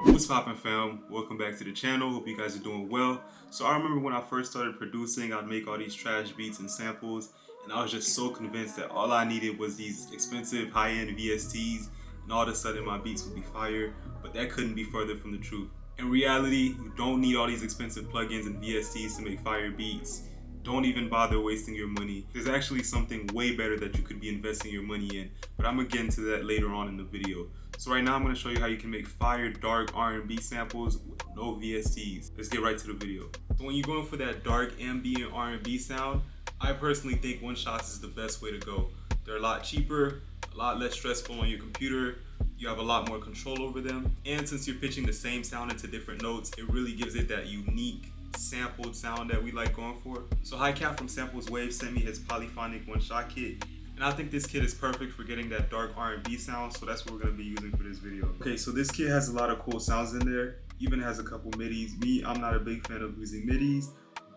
What's poppin', fam? Welcome back to the channel. Hope you guys are doing well. So I remember when I first started producing, I'd make all these trash beats and samples, and I was just so convinced that all I needed was these expensive high-end VSTs, and all of a sudden my beats would be fire, but that couldn't be further from the truth. In reality, you don't need all these expensive plugins and VSTs to make fire beats. Don't even bother wasting your money. There's actually something way better that you could be investing your money in, but I'm gonna get into that later on in the video. So right now I'm gonna show you how you can make fire dark R&B samples with no VSTs. Let's get right to the video. So when you're going for that dark ambient R&B sound, I personally think one shots is the best way to go. They're a lot cheaper, a lot less stressful on your computer. You have a lot more control over them. And since you're pitching the same sound into different notes, it really gives it that unique sampled sound that we like going for. So Highcat from Samples Wave sent me his polyphonic one-shot kit, and I think this kit is perfect for getting that dark R&B sound, so that's what we're gonna be using for this video. Okay, so this kit has a lot of cool sounds in there, even has a couple midis. I'm not a big fan of using midis,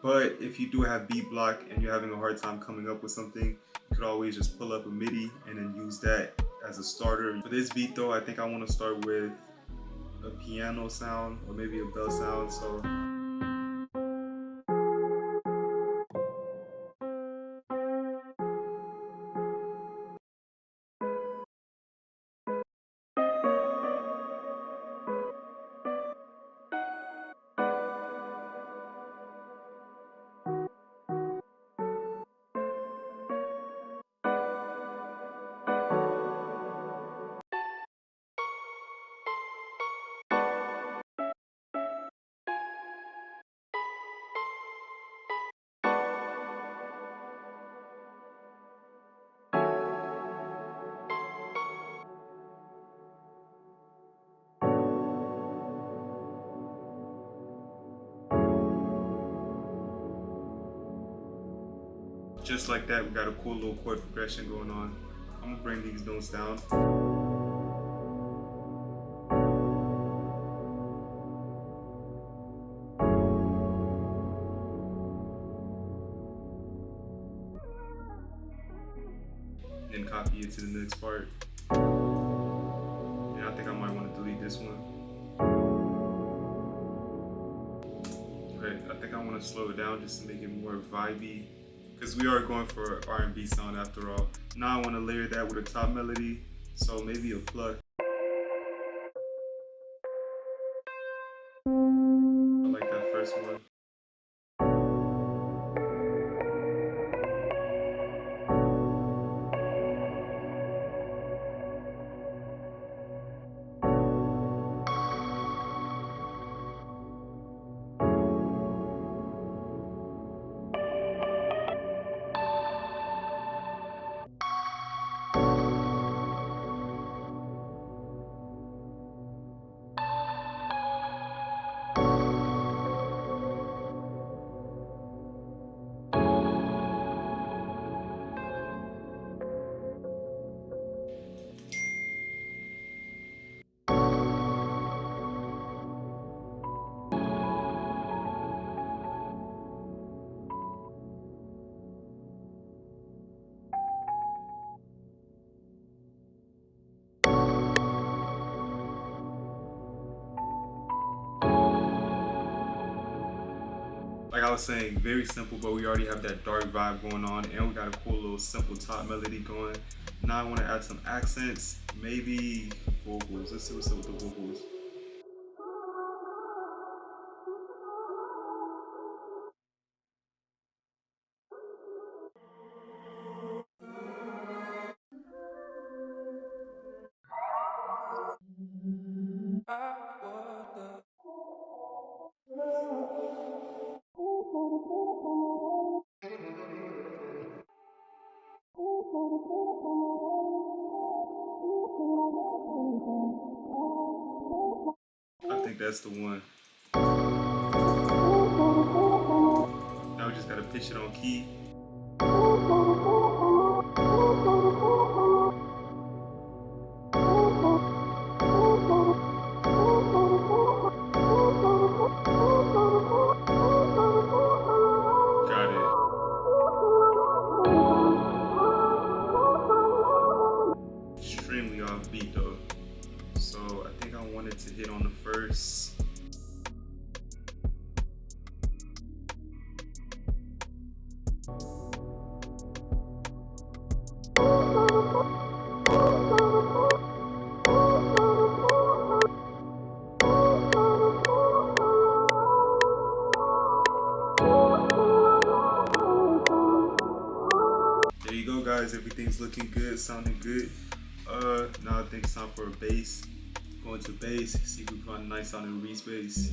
but if you do have beat block and you're having a hard time coming up with something, you could always just pull up a MIDI and then use that as a starter. For this beat though, I think I wanna start with a piano sound or maybe a bell sound, so. Just like that, we got a cool little chord progression going on. I'm gonna bring these notes down. Then copy it to the next part. And I think I might want to delete this one. Okay, I think I want to slow it down just to make it more vibey, because we are going for R&B sound after all. Now I want to layer that with a top melody, so maybe a pluck. I like that first one. Like I was saying, very simple, but we already have that dark vibe going on, and we got a cool little simple top melody going. Now I want to add some accents, maybe vocals. Let's see what's up with the vocals. I think that's the one. Now we just gotta pitch it on key. Got it. Extremely offbeat though. So I think I wanted to hit on the first. There you go, guys. Everything's looking good, sounding good. Now I think it's time for a bass. Going to bass, see if we can find a nice sounding Reese bass.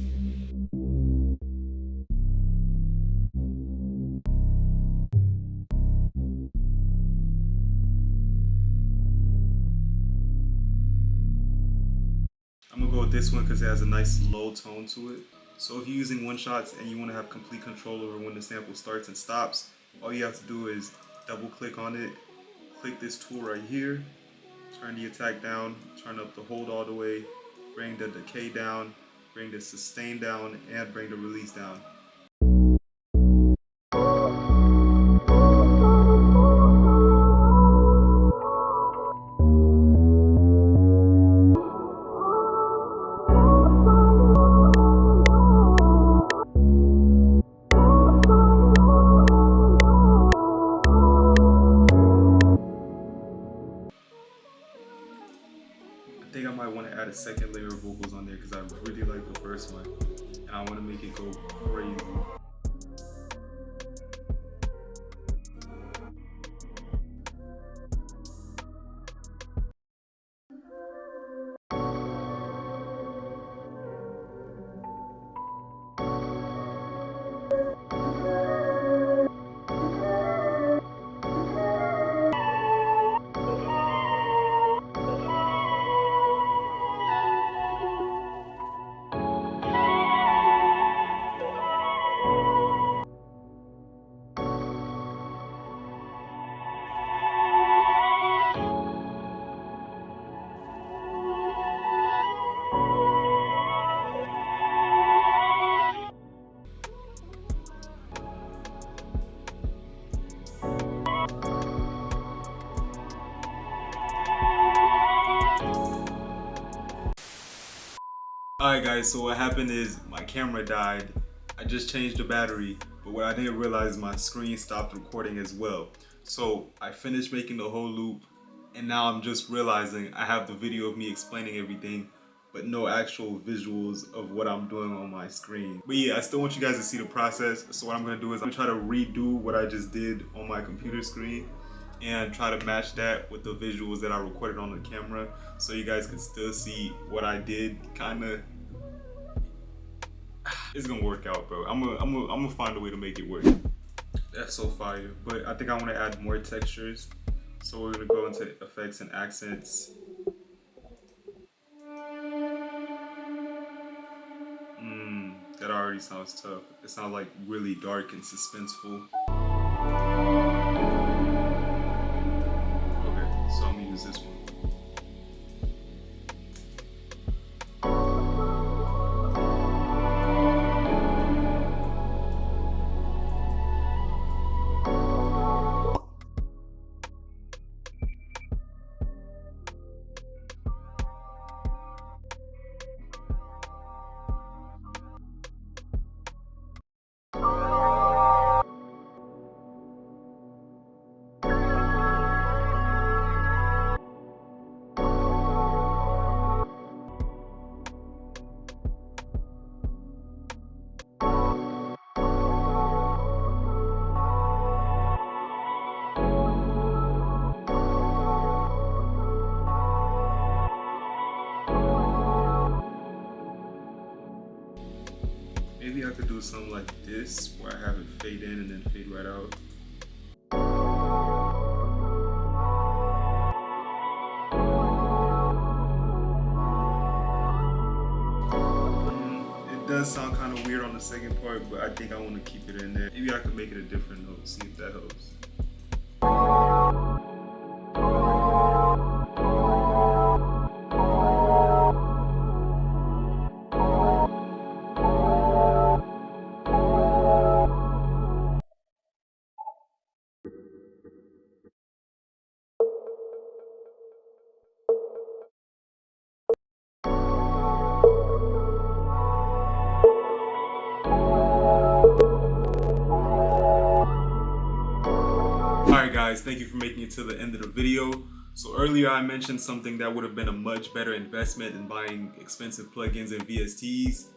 I'm gonna go with this one because it has a nice low tone to it. So if you're using one shots and you want to have complete control over when the sample starts and stops, all you have to do is double click on it, click this tool right here, turn the attack down, turn up the hold all the way, bring the decay down, bring the sustain down, and bring the release down. I think I might want to add a second layer of vocals on there because I really like the first one and I want to make it go crazy. Alright guys, so what happened is my camera died. I just changed the battery, but what I didn't realize, my screen stopped recording as well. So I finished making the whole loop and now I'm just realizing I have the video of me explaining everything, but no actual visuals of what I'm doing on my screen. But yeah, I still want you guys to see the process. So what I'm gonna do is I'm gonna try to redo what I just did on my computer screen and try to match that with the visuals that I recorded on the camera so you guys can still see what I did. Kinda, it's gonna work out, bro. I'm gonna find a way to make it work. That's so fire. But I think I want to add more textures. So we're gonna go into effects and accents. That already sounds tough. It sounds like really dark and suspenseful. Okay, so I'm gonna use this one. Maybe I could do something like this, where I have it fade in and then fade right out. It does sound kind of weird on the second part, but I think I want to keep it in there. Maybe I could make it a different note, see if that helps. thank you for making it to the end of the video. So earlier I mentioned something that would have been a much better investment than buying expensive plugins and VSTs,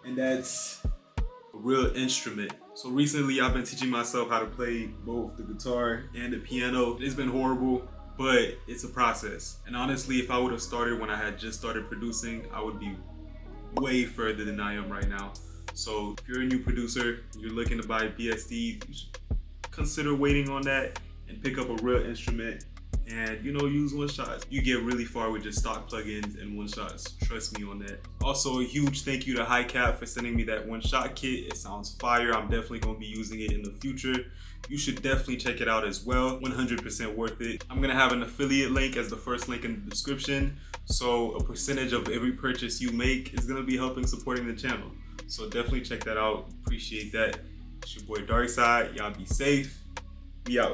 and that's a real instrument. So recently I've been teaching myself how to play both the guitar and the piano. It's been horrible, but it's a process. And honestly, if I would have started when I had just started producing, I would be way further than I am right now. So if you're a new producer, you're looking to buy VST, you should consider waiting on that and pick up a real instrument and, you know, use one shots. You get really far with just stock plugins and one shots. Trust me on that. Also, a huge thank you to HiCap for sending me that one shot kit. It sounds fire. I'm definitely going to be using it in the future. You should definitely check it out as well. 100% worth it. I'm going to have an affiliate link as the first link in the description. So a percentage of every purchase you make is going to be helping supporting the channel. So definitely check that out. Appreciate that. It's your boy Darkside. Y'all be safe. We out.